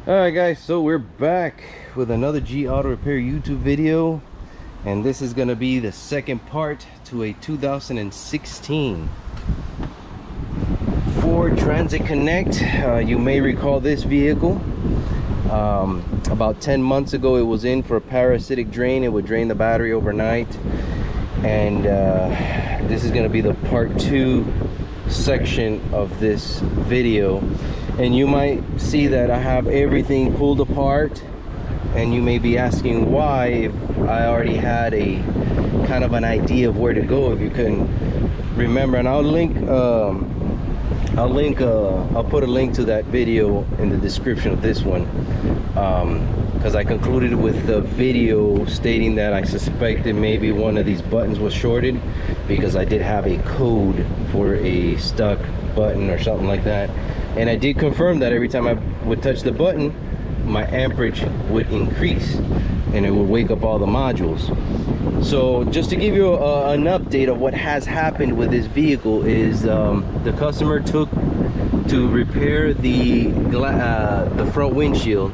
Alright guys, so we're back with another G Auto Repair YouTube video, and this is going to be the second part to a 2016 Ford Transit Connect. You may recall this vehicle. About 10 months ago it was in for a parasitic drain. It would drain the battery overnight, and this is going to be the part 2 section of this video. And you might see that I have everything pulled apart, and you may be asking why, if I already had a kind of an idea of where to go, if you can remember. And I'll put a link to that video in the description of this one, because I concluded with the video stating that I suspected maybe one of these buttons was shorted, because I did have a code for a stuck button or something like that. And I did confirm that every time I would touch the button, my amperage would increase and it would wake up all the modules. So just to give you an update of what has happened with this vehicle is the customer took to repair the front windshield,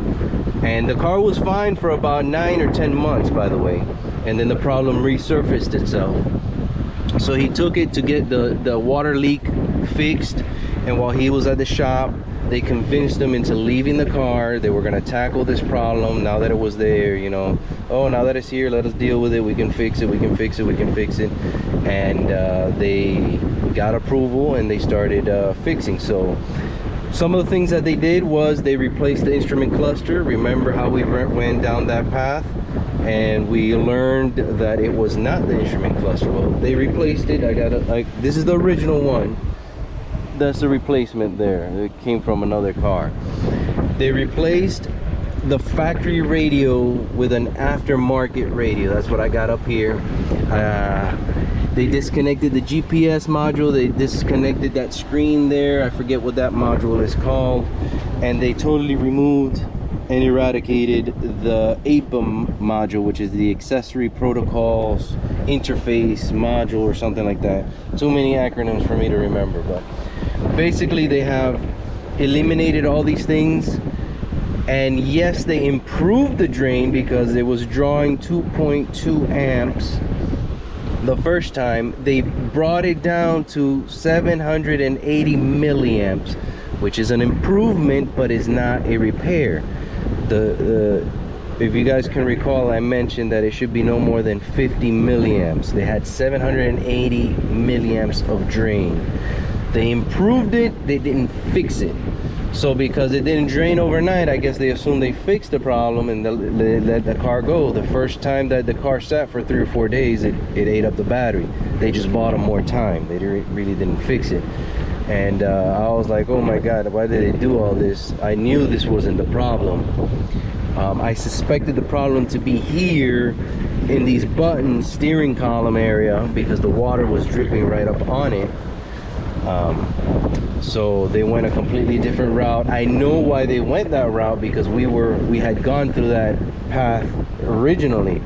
and the car was fine for about 9 or 10 months, by the way, and then the problem resurfaced itself. So he took it to get the water leak fixed, and while he was at the shop, they convinced him into leaving the car. They were going to tackle this problem now that it was there, you know. Oh, now that it's here, let us deal with it. We can fix it, we can fix it, we can fix it. And they got approval and they started fixing. So some of the things that they did was they replaced the instrument cluster. Remember how we went down that path? And we learned that it was not the instrument cluster. Well, they replaced it. This is the original one. That's the replacement there. It came from another car. They replaced the factory radio with an aftermarket radio. That's what I got up here. They disconnected the GPS module. They disconnected that screen there. I forget what that module is called. And they totally removed and eradicated the APM module, which is the accessory protocols interface module or something like that. Too many acronyms for me to remember, but basically they have eliminated all these things. And yes, they improved the drain because it was drawing 2.2 amps the first time. They brought it down to 780 milliamps, which is an improvement but is not a repair. If you guys can recall, I mentioned that it should be no more than 50 milliamps. They had 780 milliamps of drain. They improved it, they didn't fix it. So because it didn't drain overnight, I guess they assumed they fixed the problem and they let the car go. The first time that the car sat for 3 or 4 days, it ate up the battery. They just bought them more time. They really didn't fix it. And I was like, oh my God, why did they do all this? I knew this wasn't the problem. I suspected the problem to be here in these buttons, steering column area, because the water was dripping right up on it. So they went a completely different route. I know why they went that route, because we had gone through that path originally.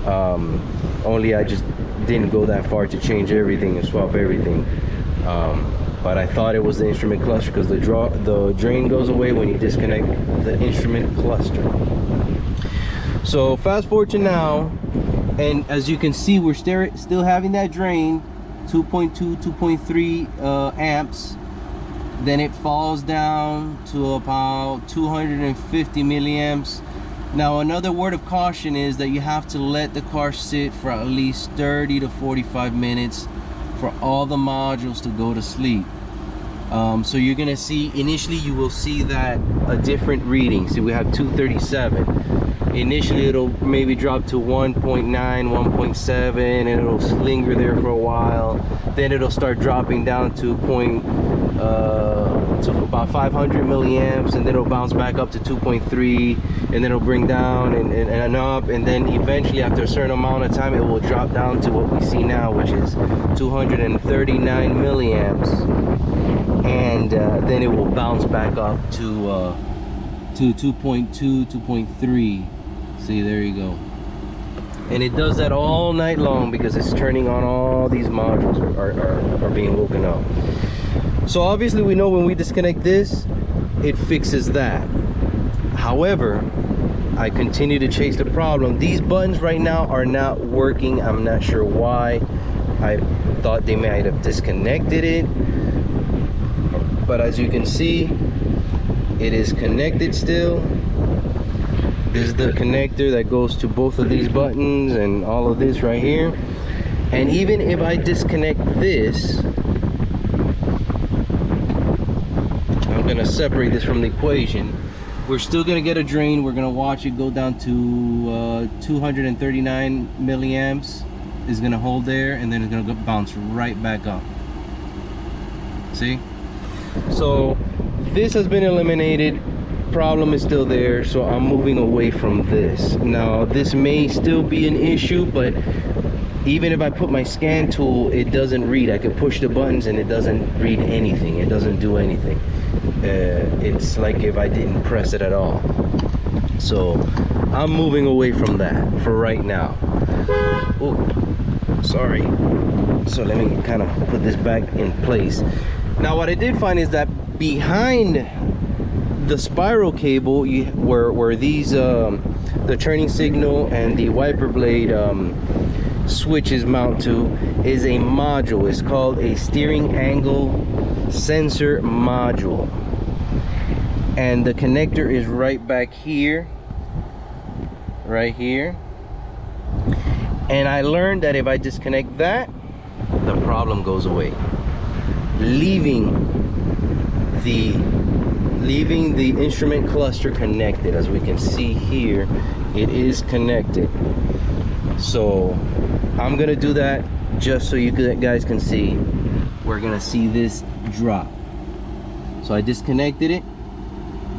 Only I just didn't go that far to change everything and swap everything. But I thought it was the instrument cluster, because the drain goes away when you disconnect the instrument cluster. So fast forward to now, and as you can see, we're still having that drain, 2.2, 2.3 amps. Then it falls down to about 250 milliamps. Now another word of caution is that you have to let the car sit for at least 30 to 45 minutes for all the modules to go to sleep. So you're gonna see, initially you will see that a different reading. See, we have 237. Initially it'll maybe drop to 1.9, 1.7, and it'll linger there for a while. Then it'll start dropping down to about 500 milliamps, and then it'll bounce back up to 2.3, and then it'll bring down and up, and then eventually after a certain amount of time it will drop down to what we see now, which is 239 milliamps, and then it will bounce back up to 2.2, 2.3. See, there you go. And it does that all night long because it's turning on all these modules are being woken up. So obviously we know when we disconnect this, it fixes that. However, I continue to chase the problem. These buttons right now are not working. I'm not sure why. I thought they might have disconnected it, but as you can see, it is connected still. This is the connector that goes to both of these buttons and all of this right here. And even if I disconnect this, I'm gonna separate this from the equation, we're still gonna get a drain. We're gonna watch it go down to 239 milliamps is gonna hold there, and then it's gonna bounce right back up. See? So this has been eliminated. Problem is still there, so I'm moving away from this. Now this may still be an issue, but even if I put my scan tool, it doesn't read. I can push the buttons and it doesn't read anything. It doesn't do anything. It's like if I didn't press it at all. So I'm moving away from that for right now. Oh, sorry. So let me kind of put this back in place. Now what I did find is that behind the spiral cable, where these the turning signal and the wiper blade switches mount to, is a module. It's called a steering angle sensor module, and the connector is right back here, right here. And I learned that if I disconnect that, the problem goes away, leaving the instrument cluster connected. As we can see here, it is connected. So I'm gonna do that just so you guys can see. We're gonna see this drop. So I disconnected it,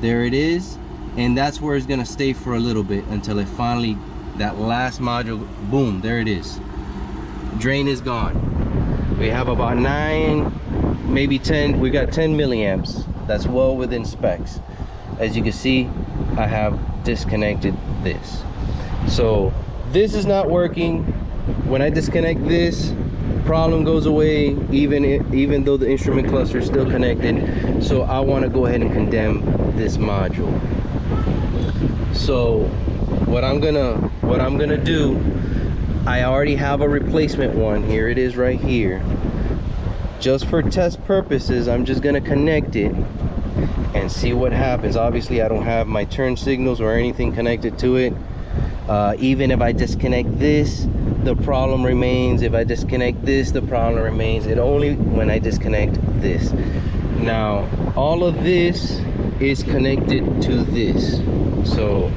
there it is, and that's where it's gonna stay for a little bit until it finally, that last module, boom, there it is. Drain is gone. We have about 9, maybe 10, we got 10 milliamps. That's well within specs. As you can see, I have disconnected this. So this is not working. When I disconnect this, problem goes away, even though the instrument cluster is still connected. So I want to go ahead and condemn this module. So what I'm gonna do, I already have a replacement one. Here it is right here. Just for test purposes, I'm just gonna connect it and see what happens. Obviously I don't have my turn signals or anything connected to it. Even if I disconnect this, the problem remains. If I disconnect this, the problem remains. It only when I disconnect this. Now all of this is connected to this, so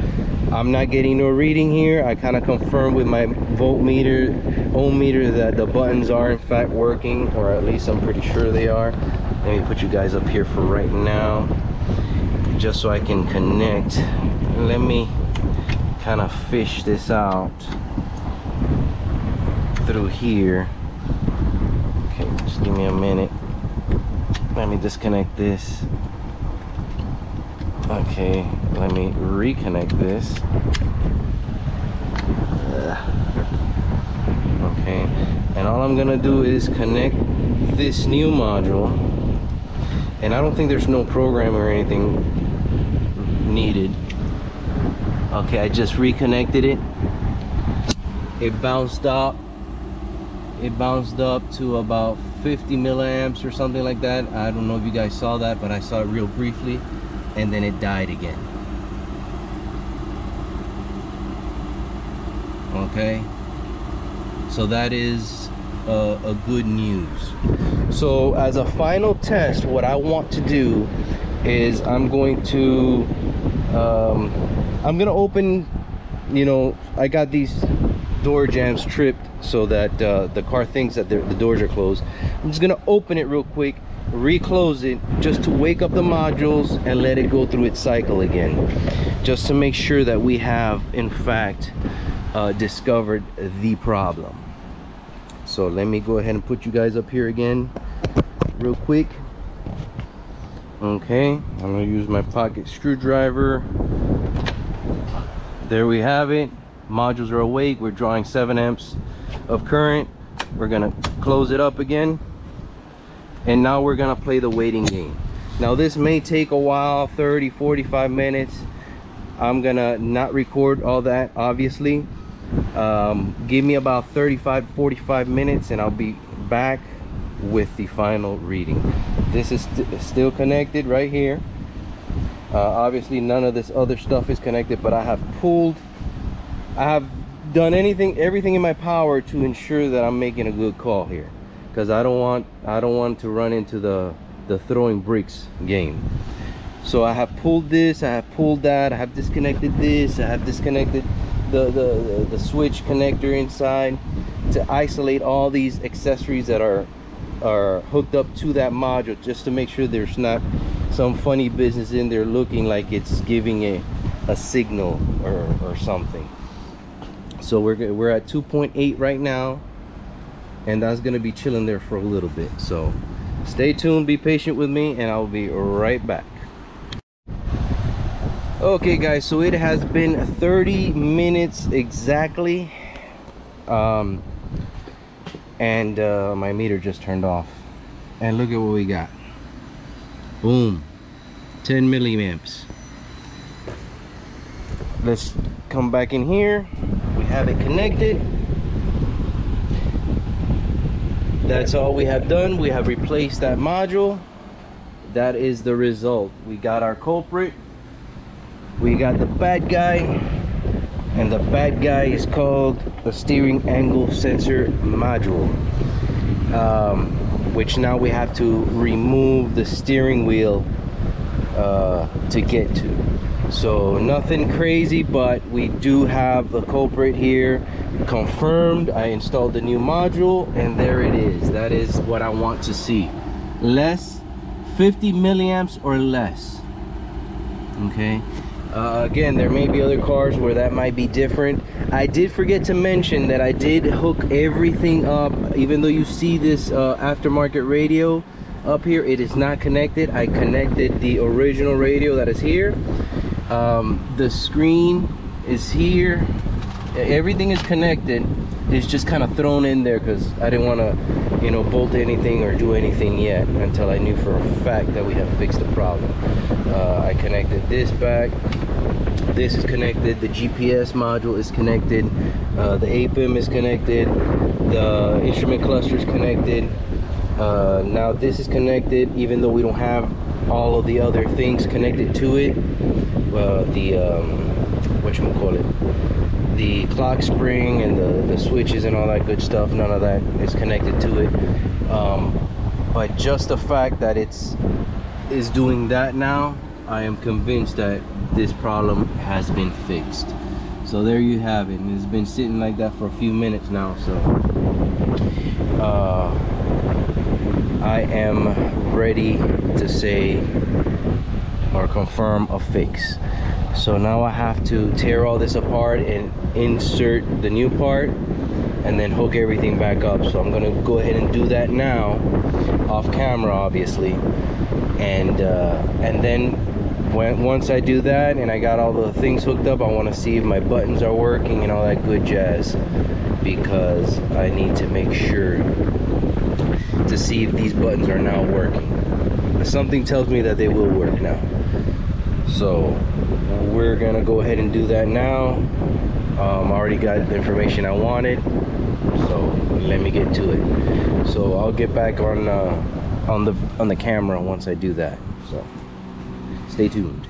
I'm not getting no reading here. I kind of confirmed with my voltmeter, ohm meter, that the buttons are in fact working, or at least I'm pretty sure they are. Let me put you guys up here for right now, just so I can connect. Let me kind of fish this out through here. Okay, just give me a minute. Let me disconnect this. Okay, let me reconnect this. Okay, and all I'm gonna do is connect this new module, and I don't think there's no program or anything needed. Okay, I just reconnected it. It bounced up to about 50 milliamps or something like that. I don't know if you guys saw that, but I saw it real briefly, and then it died again. Okay, so that is a good news. So as a final test, what I want to do is I'm gonna open, you know, I got these door jambs tripped so that the car thinks that the doors are closed. I'm just gonna open it real quick, reclose it, just to wake up the modules and let it go through its cycle again, just to make sure that we have in fact discovered the problem. So let me go ahead and put you guys up here again real quick. Okay, I'm gonna use my pocket screwdriver. There we have it. Modules are awake. We're drawing 7 amps of current. We're gonna close it up again, and now we're gonna play the waiting game. Now this may take a while, 30-45 minutes, I'm gonna not record all that, obviously. Give me about 35-45 minutes and I'll be back with the final reading. This is still connected right here. Obviously none of this other stuff is connected, but I have done everything in my power to ensure that I'm making a good call here, because I don't want to run into the throwing bricks game. So I have pulled this, I have pulled that, I have disconnected this, I have disconnected the switch connector inside to isolate all these accessories that are hooked up to that module, just to make sure there's not some funny business in there looking like it's giving a signal or something. So we're at 2.8 right now, and that's gonna be chilling there for a little bit. So stay tuned, be patient with me, and I'll be right back. Okay guys, so it has been 30 minutes exactly, and my meter just turned off, and look at what we got. Boom, 10 milliamps. Let's come back in here. We have it connected. That's all we have done. We have replaced that module. That is the result. We got our culprit, we got the bad guy, and the bad guy is called the steering angle sensor module, which now we have to remove the steering wheel to get to. So nothing crazy, but we do have the culprit here confirmed. I installed the new module, and there it is. That is what I want to see. Less 50 milliamps or less. Okay. Again, there may be other cars where that might be different. I did forget to mention that I did hook everything up. Even though you see this aftermarket radio up here, it is not connected. I connected the original radio that is here. The screen is here. Everything is connected. It's just kind of thrown in there because I didn't want to, you know, bolt anything or do anything yet until I knew for a fact that we have fixed the problem. I connected this back. This is connected. The GPS module is connected. The APIM is connected. The instrument cluster is connected. Now this is connected, even though we don't have all of the other things connected to it. The clock spring and the switches and all that good stuff, none of that is connected to it. But just the fact that it's doing that now, I am convinced that this problem has been fixed. So there you have it. And it's been sitting like that for a few minutes now, so I am ready to say or confirm a fix. So now I have to tear all this apart and insert the new part and then hook everything back up. So I'm gonna go ahead and do that now, off camera obviously, and then once I do that and I got all the things hooked up, I want to see if my buttons are working and all that good jazz, because I need to make sure to see if these buttons are now working. Something tells me that they will work now. So we're gonna go ahead and do that now. I already got the information I wanted, so let me get to it. So I'll get back on the camera once I do that, so stay tuned.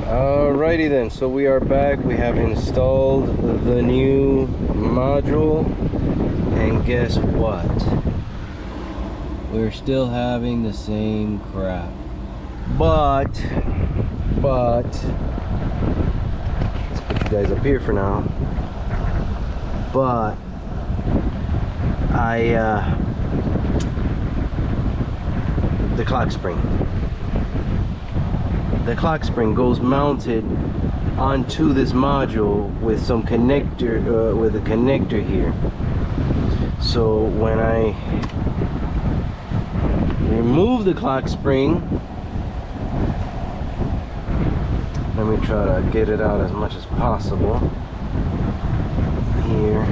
Alrighty then, so we are back. We have installed the new module, and guess what? We're still having the same crap. But let's put you guys up here for now. But the clock spring goes mounted onto this module with some connector, with a connector here. So when I remove the clock spring, let me try to get it out as much as possible here.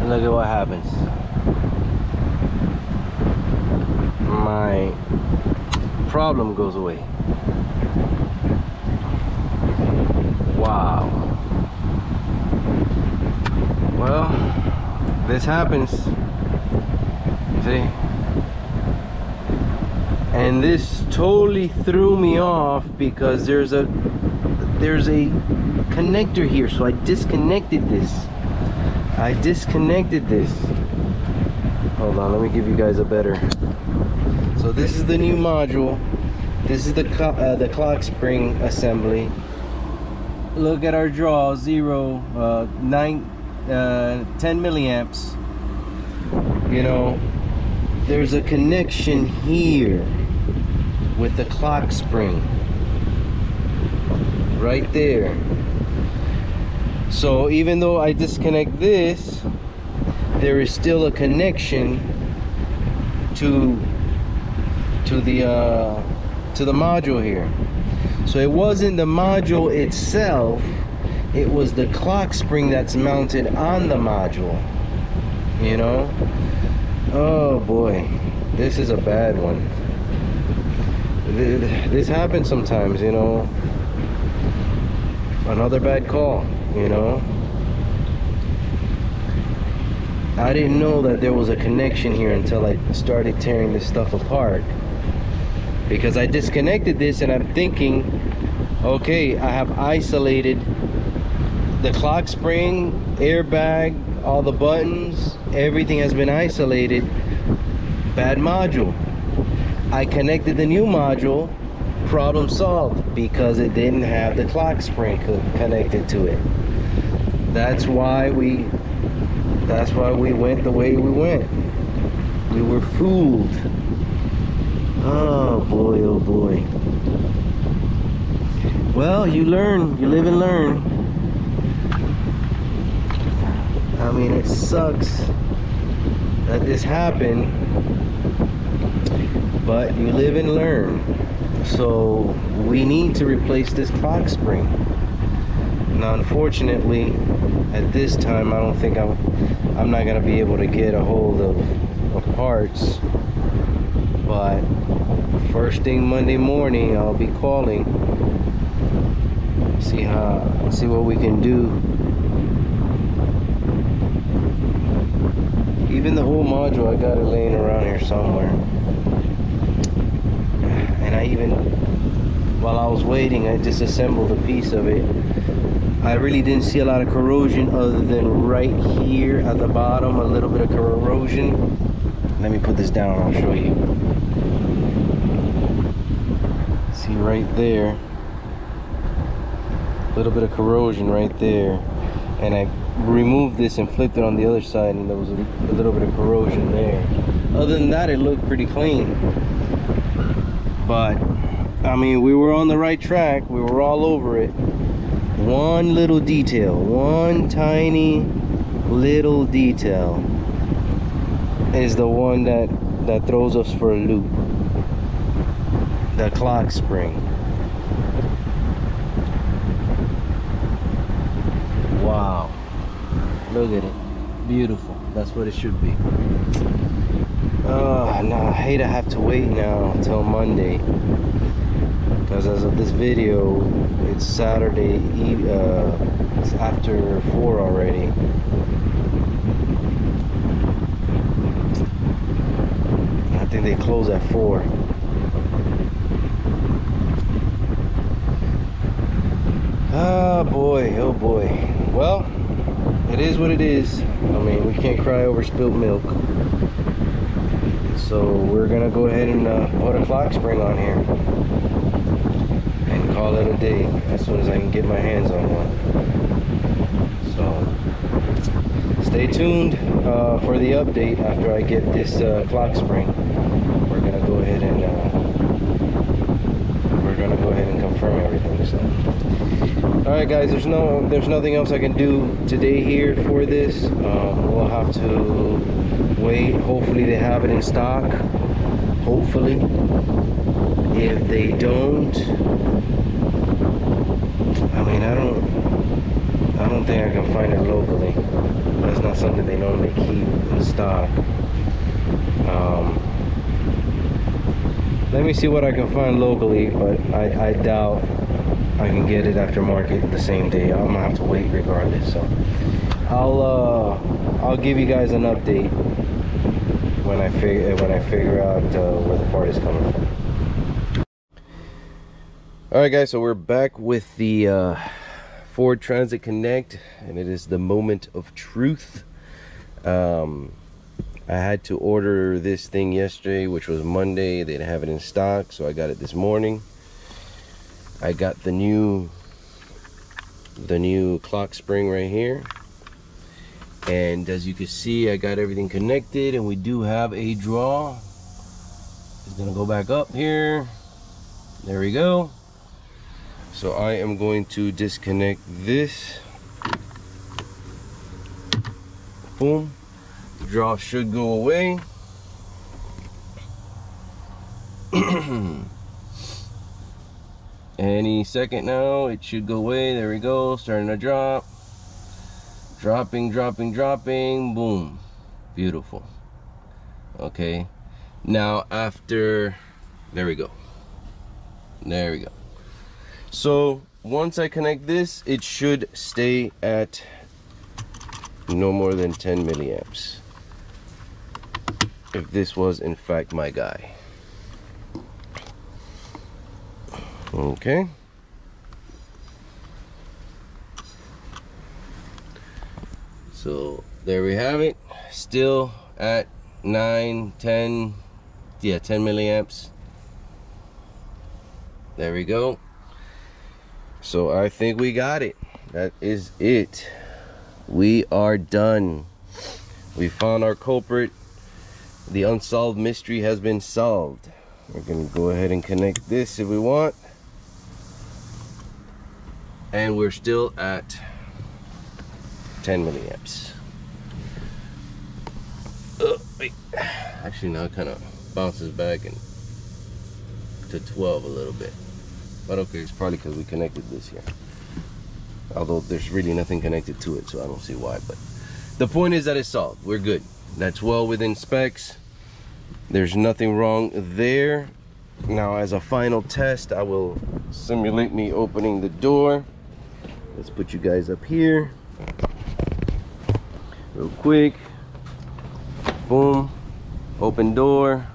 Look at what happens. My problem goes away. Wow. Well, this happens. See? And this totally threw me off because there's a connector here, so I disconnected this. Hold on, let me give you guys a better. So this is the new module. This is the clock spring assembly. Look at our draw, 10 milliamps. You know, there's a connection here with the clock spring right there. So even though I disconnect this, there is still a connection to the module here. So it wasn't the module itself, it was the clock spring that's mounted on the module, you know. Oh boy, this is a bad one. This happens sometimes, you know. Another bad call, you know. I didn't know that there was a connection here until I started tearing this stuff apart, because I disconnected this and I'm thinking, okay, I have isolated the clock spring, airbag, all the buttons, everything has been isolated. Bad module. I connected the new module, problem solved, because it didn't have the clock spring connected to it. That's why we went the way we went. We were fooled. Oh boy, oh boy. Well, you learn, you live and learn. I mean, it sucks that this happened, but you live and learn. So we need to replace this clock spring. Now, unfortunately, at this time, I don't think I'm not gonna be able to get a hold of parts. But first thing Monday morning, I'll be calling. See what we can do. Even the whole module, I got it laying around here somewhere. And while I was waiting, I disassembled a piece of it. I really didn't see a lot of corrosion other than right here at the bottom, a little bit of corrosion. Let me put this down, I'll show you. See right there, a little bit of corrosion right there. And I removed this and flipped it on the other side, and there was a little bit of corrosion there. Other than that, it looked pretty clean. But I mean, we were on the right track, we were all over it. One little detail, one tiny little detail is the one that throws us for a loop. The clock spring. Wow, look at it, beautiful. That's what it should be. Oh, now I hate I have to wait now until Monday, because as of this video, it's Saturday Eve. It's after 4 already. I think they close at 4. Oh boy, oh boy. Well, it is what it is. I mean, we can't cry over spilt milk. So we're gonna go ahead and put a clock spring on here and call it a day as soon as I can get my hands on one. So stay tuned for the update after I get this clock spring. We're gonna go ahead and confirm everything. So, all right, guys. There's nothing else I can do today here for this. We'll have to wait. Hopefully they have it in stock. Hopefully. If they don't, I mean, I don't think I can find it locally. That's not something they normally keep in stock. Let me see what I can find locally, but I doubt I can get it aftermarket the same day. I'm gonna have to wait regardless. So I'll give you guys an update when I figure out where the part is coming from. All right, guys. So we're back with the Ford Transit Connect, and it is the moment of truth. I had to order this thing yesterday, which was Monday. They didn't have it in stock, so I got it this morning. I got the new clock spring right here, and as you can see, I got everything connected, and we do have a draw. It's gonna go back up here. There we go. So I am going to disconnect this. Boom. The draw should go away. Any second now, it should go away. There we go. Starting to drop. Dropping, dropping, dropping. Boom. Beautiful. Okay. Now after, there we go. There we go. So once I connect this, it should stay at no more than 10 milliamps. If this was in fact my guy. Okay. So there we have it. Still at 10 milliamps. There we go. So I think we got it. That is it. We are done. We found our culprit. The unsolved mystery has been solved. We're gonna go ahead and connect this if we want. And we're still at 10 milliamps. Wait. Actually, now it kind of bounces back and to 12 a little bit. But okay, it's probably because we connected this here. Although there's really nothing connected to it, so I don't see why. But the point is that it's solved. We're good. That's well within specs. There's nothing wrong there. Now, as a final test, I will simulate me opening the door. Let's put you guys up here real quick. Boom. Open door.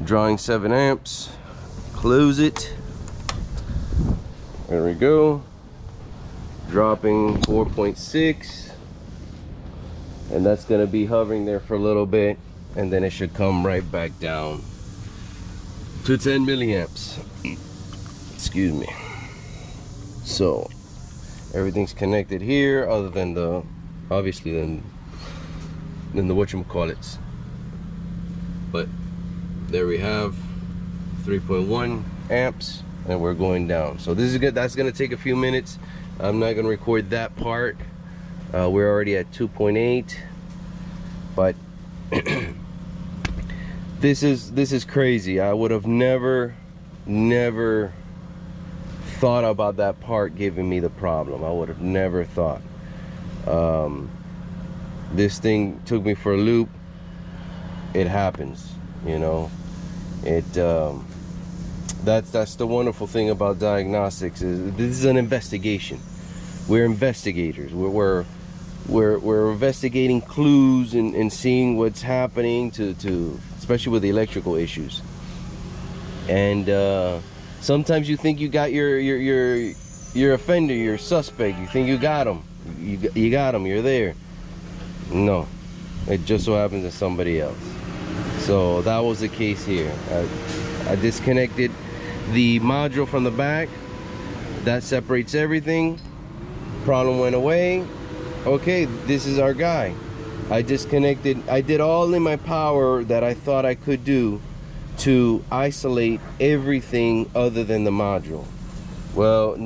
Drawing 7 amps. Close it. There we go. Dropping 4.6, and that's going to be hovering there for a little bit, and then it should come right back down to 10 milliamps. Excuse me. So everything's connected here, other than the obviously than the whatchamacallits. But there we have 3.1 amps, and we're going down. So this is good. That's going to take a few minutes. I'm not gonna record that part. We're already at 2.8, but this is crazy. I would have never thought about that part giving me the problem. I would have never thought. This thing took me for a loop. It happens, you know. That's the wonderful thing about diagnostics, is this is an investigation. We're investigators. We're investigating clues and seeing what's happening to especially with the electrical issues. And sometimes you think you got your offender, your suspect. You think you got him. You got him. You're there. No, it just so happens it's somebody else. So that was the case here. I disconnected the module from the back. That separates everything. Problem went away. Okay, this is our guy. I disconnected. I did all in my power that I thought I could do to isolate everything other than the module. Well,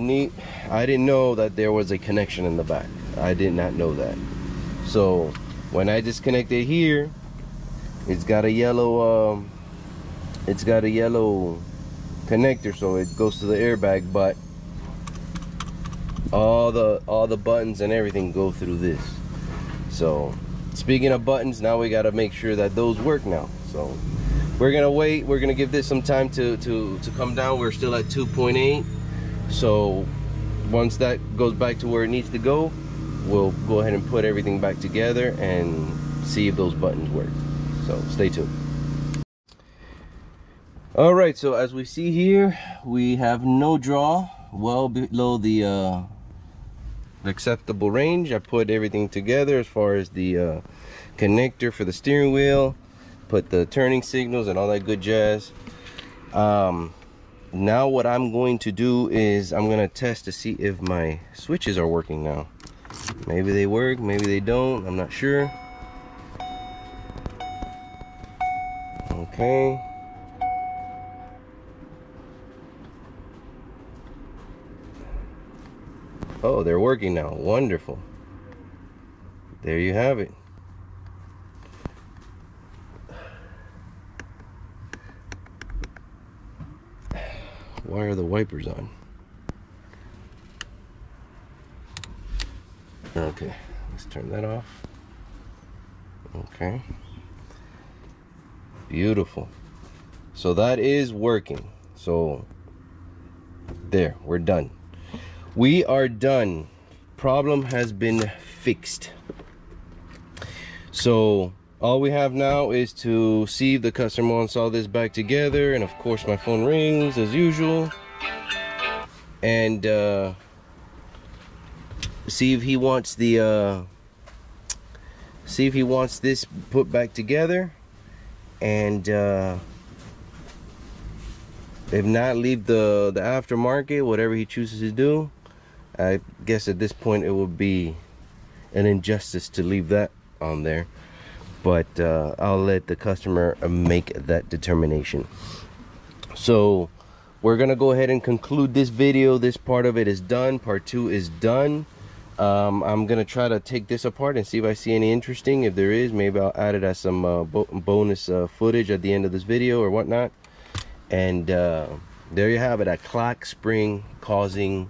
I didn't know that there was a connection in the back. I did not know that. So when I disconnected here, it's got a yellow connector, so it goes to the airbag, but all the buttons and everything go through this. So speaking of buttons, now we got to make sure that those work now. So we're gonna wait. We're gonna give this some time to come down. We're still at 2.8, so once that goes back to where it needs to go, we'll go ahead and put everything back together and see if those buttons work. So stay tuned. All right, so as we see here, we have no draw, well below the acceptable range. I put everything together as far as the connector for the steering wheel, put the turning signals and all that good jazz. Now what I'm going to do is I'm gonna test to see if my switches are working now. Maybe they work, maybe they don't, I'm not sure. Okay. Oh, they're working now. Wonderful. There you have it. Why are the wipers on? Okay, let's turn that off. Okay. Beautiful. So that is working. So there, we're done. We are done. Problem has been fixed. So all we have now is to see if the customer wants all this back together, and of course my phone rings as usual, and see if he wants the see if he wants this put back together, and if not, leave the aftermarket, whatever he chooses to do. I guess at this point it would be an injustice to leave that on there, but I'll let the customer make that determination. So we're gonna go ahead and conclude this video. This part of it is done. Part 2 is done. I'm gonna try to take this apart and see if I see any interesting. If there is, maybe I'll add it as some bonus footage at the end of this video or whatnot. And there you have it, a clock spring causing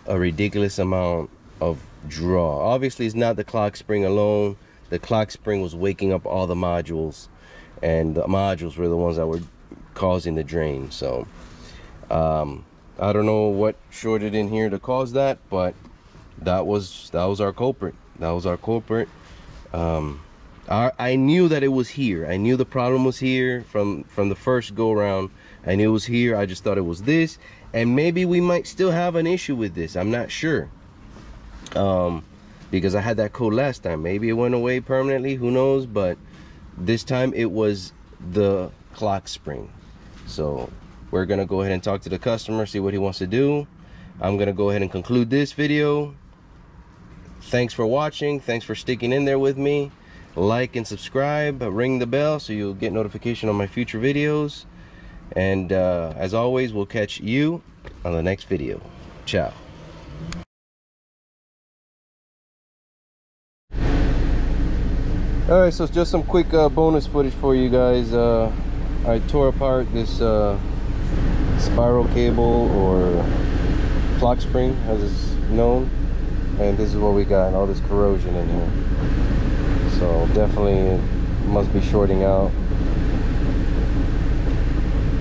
a ridiculous amount of draw. Obviously it's not the clock spring alone. The clock spring was waking up all the modules, and the modules were the ones that were causing the drain. So I don't know what shorted in here to cause that, but that was our culprit. That was our culprit. I knew that it was here. I knew the problem was here from the first go around. I knew it was here. I just thought it was this, and maybe we might still have an issue with this. I'm not sure, because I had that code last time. Maybe it went away permanently, who knows, but this time it was the clock spring. So we're gonna go ahead and talk to the customer, see what he wants to do. I'm gonna go ahead and conclude this video. Thanks for watching. Thanks for sticking in there with me. Like and subscribe, ring the bell so you'll get notification on my future videos. And as always, we'll catch you on the next video. Ciao. Alright, so it's just some quick bonus footage for you guys. I tore apart this spiral cable, or clock spring as it's known, and this is what we got, all this corrosion in here. So definitely it must be shorting out.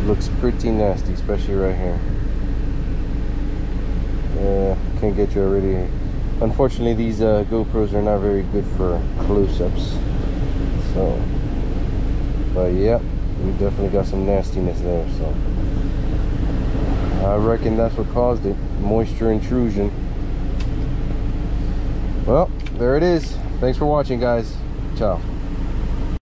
Looks pretty nasty, especially right here. Yeah, can't get you already. Unfortunately, these GoPros are not very good for close-ups. So, but yeah, we definitely got some nastiness there. So I reckon that's what caused it, moisture intrusion. Well, there it is. Thanks for watching, guys. Ciao.